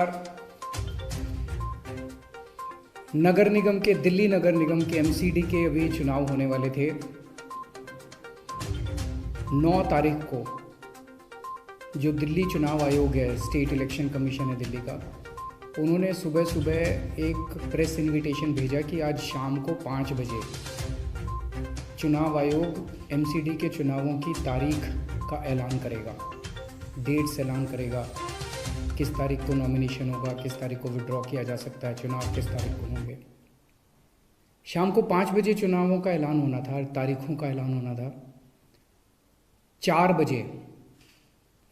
नमस्कार। दिल्ली नगर निगम के एमसीडी के अभी चुनाव होने वाले थे। 9 तारीख को जो दिल्ली चुनाव आयोग है, स्टेट इलेक्शन कमीशन है दिल्ली का, उन्होंने सुबह सुबह एक प्रेस इनविटेशन भेजा कि आज शाम को 5 बजे चुनाव आयोग एमसीडी के चुनावों की तारीख का ऐलान करेगा, डेट्स ऐलान करेगा, किस तारीख को नॉमिनेशन होगा, किस तारीख को विड्रॉ किया जा सकता है, चुनाव किस तारीख को होंगे। शाम को 5 बजे चुनावों का ऐलान होना था, तारीखों का ऐलान होना था। 4 बजे,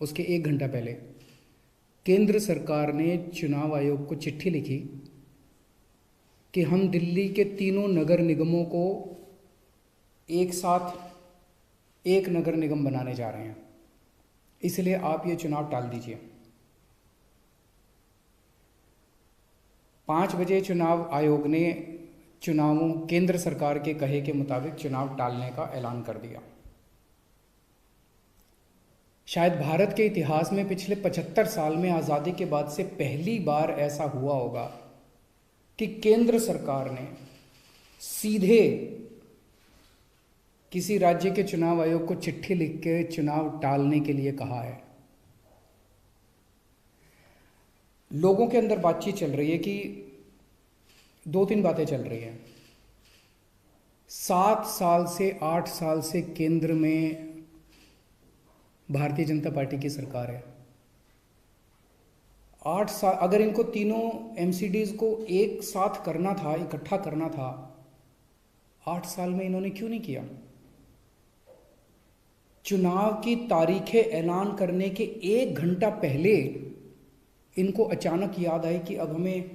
उसके 1 घंटा पहले, केंद्र सरकार ने चुनाव आयोग को चिट्ठी लिखी कि हम दिल्ली के तीनों नगर निगमों को एक साथ एक नगर निगम बनाने जा रहे हैं, इसलिए आप ये चुनाव टाल दीजिए। 5 बजे चुनाव आयोग ने चुनावों केंद्र सरकार के कहे के मुताबिक चुनाव टालने का ऐलान कर दिया। शायद भारत के इतिहास में पिछले 75 साल में आज़ादी के बाद से पहली बार ऐसा हुआ होगा कि केंद्र सरकार ने सीधे किसी राज्य के चुनाव आयोग को चिट्ठी लिख के चुनाव टालने के लिए कहा है। लोगों के अंदर बातचीत चल रही है कि 2-3 बातें चल रही हैं। 7 साल से 8 साल से केंद्र में भारतीय जनता पार्टी की सरकार है। 8 साल, अगर इनको तीनों एमसीडीज को एक साथ करना था, इकट्ठा करना था, 8 साल में इन्होंने क्यों नहीं किया? चुनाव की तारीखें ऐलान करने के 1 घंटा पहले इनको अचानक याद आई कि अब हमें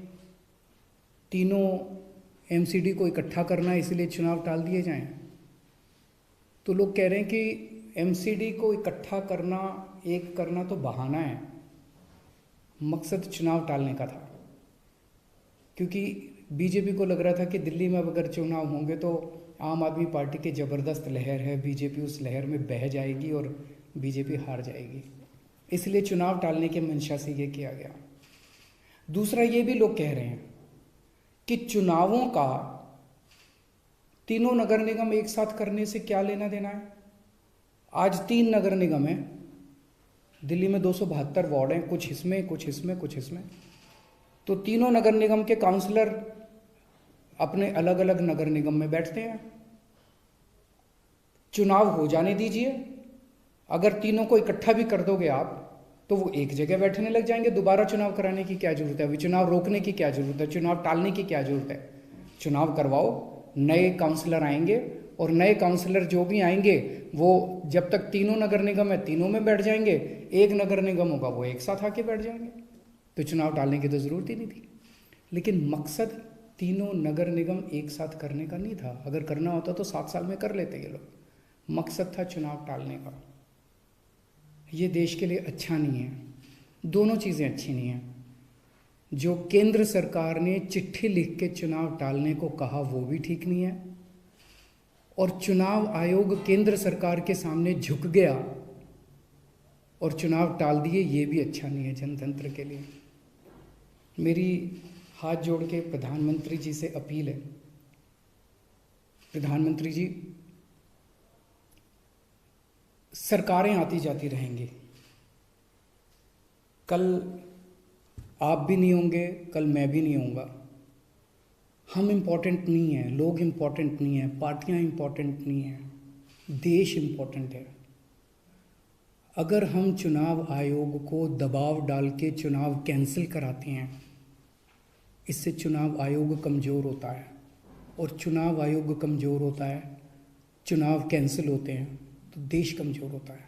तीनों एमसीडी को इकट्ठा करना है, इसलिए चुनाव टाल दिए जाएं। तो लोग कह रहे हैं कि एमसीडी को इकट्ठा करना, एक करना तो बहाना है, मकसद चुनाव टालने का था। क्योंकि बीजेपी को लग रहा था कि दिल्ली में अब अगर चुनाव होंगे तो आम आदमी पार्टी की ज़बरदस्त लहर है, बीजेपी उस लहर में बह जाएगी और बीजेपी हार जाएगी, इसलिए चुनाव टालने के मंशा से ये किया गया। दूसरा, ये भी लोग कह रहे हैं कि चुनावों का तीनों नगर निगम एक साथ करने से क्या लेना देना है। आज 3 नगर निगम हैं दिल्ली में, 272 वार्ड हैं, कुछ इसमें कुछ इसमें कुछ इसमें। तो तीनों नगर निगम के काउंसलर अपने अलग अलग नगर निगम में बैठते हैं। चुनाव हो जाने दीजिए, अगर तीनों को इकट्ठा भी कर दोगे आप तो वो एक जगह बैठने लग जाएंगे। दोबारा चुनाव कराने की क्या जरूरत है? अभी चुनाव रोकने की क्या जरूरत है? चुनाव टालने की क्या जरूरत है? चुनाव करवाओ, नए काउंसलर आएंगे और नए काउंसलर जो भी आएंगे वो जब तक तीनों नगर निगम है तीनों में बैठ जाएंगे, एक नगर निगम होगा वो एक साथ आके बैठ जाएंगे। तो चुनाव टालने की तो ज़रूरत ही नहीं थी। लेकिन मकसद तीनों नगर निगम एक साथ करने का नहीं था। अगर करना होता तो 7 साल में कर लेते ये लोग। मकसद था चुनाव टालने का। ये देश के लिए अच्छा नहीं है। दोनों चीज़ें अच्छी नहीं हैं। जो केंद्र सरकार ने चिट्ठी लिख के चुनाव टालने को कहा वो भी ठीक नहीं है, और चुनाव आयोग केंद्र सरकार के सामने झुक गया और चुनाव टाल दिए, ये भी अच्छा नहीं है जनतंत्र के लिए। मेरी हाथ जोड़ के प्रधानमंत्री जी से अपील है, प्रधानमंत्री जी, सरकारें आती जाती रहेंगी, कल आप भी नहीं होंगे, कल मैं भी नहीं होऊंगा। हम इम्पोर्टेंट नहीं हैं, लोग इम्पोर्टेंट नहीं हैं, पार्टियां इम्पोर्टेंट नहीं हैं, देश इम्पोर्टेंट है। अगर हम चुनाव आयोग को दबाव डाल के चुनाव कैंसिल कराते हैं, इससे चुनाव आयोग कमज़ोर होता है, और चुनाव आयोग कमज़ोर होता है, चुनाव कैंसिल होते हैं तो देश कमज़ोर होता है।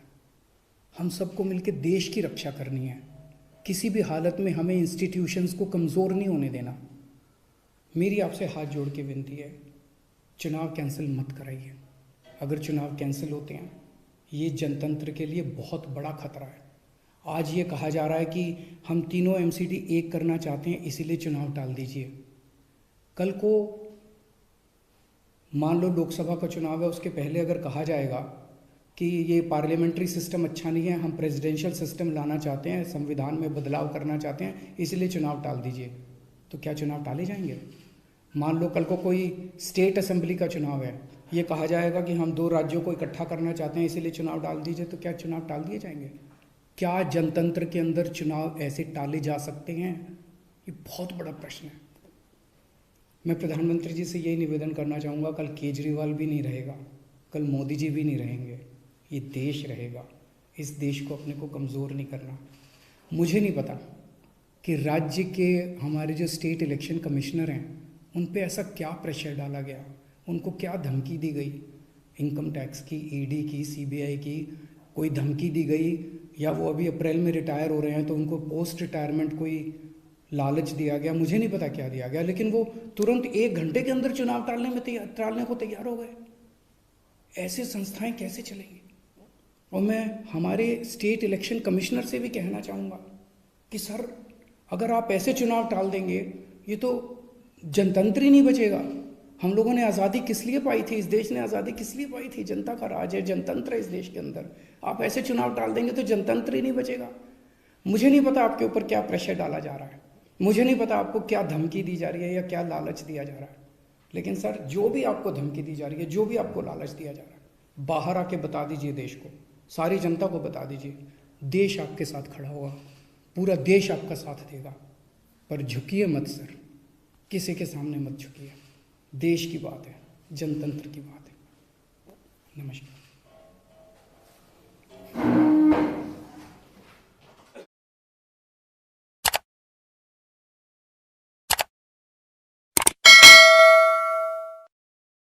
हम सबको मिलकर देश की रक्षा करनी है। किसी भी हालत में हमें इंस्टीट्यूशंस को कमज़ोर नहीं होने देना। मेरी आपसे हाथ जोड़ के विनती है, चुनाव कैंसिल मत कराइए। अगर चुनाव कैंसिल होते हैं, ये जनतंत्र के लिए बहुत बड़ा खतरा है। आज ये कहा जा रहा है कि हम तीनों एमसीडी एक करना चाहते हैं, इसीलिए चुनाव टाल दीजिए। कल को मान लो लोकसभा का चुनाव है, उसके पहले अगर कहा जाएगा कि ये पार्लियामेंट्री सिस्टम अच्छा नहीं है, हम प्रेसिडेंशियल सिस्टम लाना चाहते हैं, संविधान में बदलाव करना चाहते हैं, इसलिए चुनाव टाल दीजिए। तो क्या चुनाव टाले जाएंगे? मान लो कल को कोई स्टेट असेंबली का चुनाव है, ये कहा जाएगा कि हम 2 राज्यों को इकट्ठा करना चाहते हैं, इसीलिए चुनाव टाल दीजिए। तो क्या चुनाव टाल दिए जाएंगे? क्या जनतंत्र के अंदर चुनाव ऐसे टाले जा सकते हैं? ये बहुत बड़ा प्रश्न है। मैं प्रधानमंत्री जी से यही निवेदन करना चाहूँगा, कल केजरीवाल भी नहीं रहेगा, कल मोदी जी भी नहीं रहेंगे, ये देश रहेगा। इस देश को अपने को कमज़ोर नहीं करना। मुझे नहीं पता कि राज्य के हमारे जो स्टेट इलेक्शन कमिश्नर हैं उन पे ऐसा क्या प्रेशर डाला गया, उनको क्या धमकी दी गई, इनकम टैक्स की, ईडी की, सीबीआई की कोई धमकी दी गई, या वो अभी अप्रैल में रिटायर हो रहे हैं तो उनको पोस्ट रिटायरमेंट कोई लालच दिया गया, मुझे नहीं पता क्या दिया गया, लेकिन वो तुरंत 1 घंटे के अंदर चुनाव टालने को तैयार हो गए। ऐसे संस्थाएं कैसे चलेंगी? और मैं हमारे स्टेट इलेक्शन कमिश्नर से भी कहना चाहूँगा कि सर, अगर आप ऐसे चुनाव टाल देंगे, ये तो जनतंत्र ही नहीं बचेगा। हम लोगों ने आज़ादी किस लिए पाई थी? इस देश ने आज़ादी किस लिए पाई थी? जनता का राज है, जनतंत्र है इस देश के अंदर। आप ऐसे चुनाव टाल देंगे तो जनतंत्र ही नहीं बचेगा। मुझे नहीं पता आपके ऊपर क्या प्रेशर डाला जा रहा है, मुझे नहीं पता आपको क्या धमकी दी जा रही है या क्या लालच दिया जा रहा है, लेकिन सर, जो भी आपको धमकी दी जा रही है, जो भी आपको लालच दिया जा रहा है, बाहर आके बता दीजिए देश को, सारी जनता को बता दीजिए। देश आपके साथ खड़ा होगा, पूरा देश आपका साथ देगा। पर झुकिए मत सर, किसी के सामने मत झुकिए। देश की बात है, जनतंत्र की बात है। नमस्कार।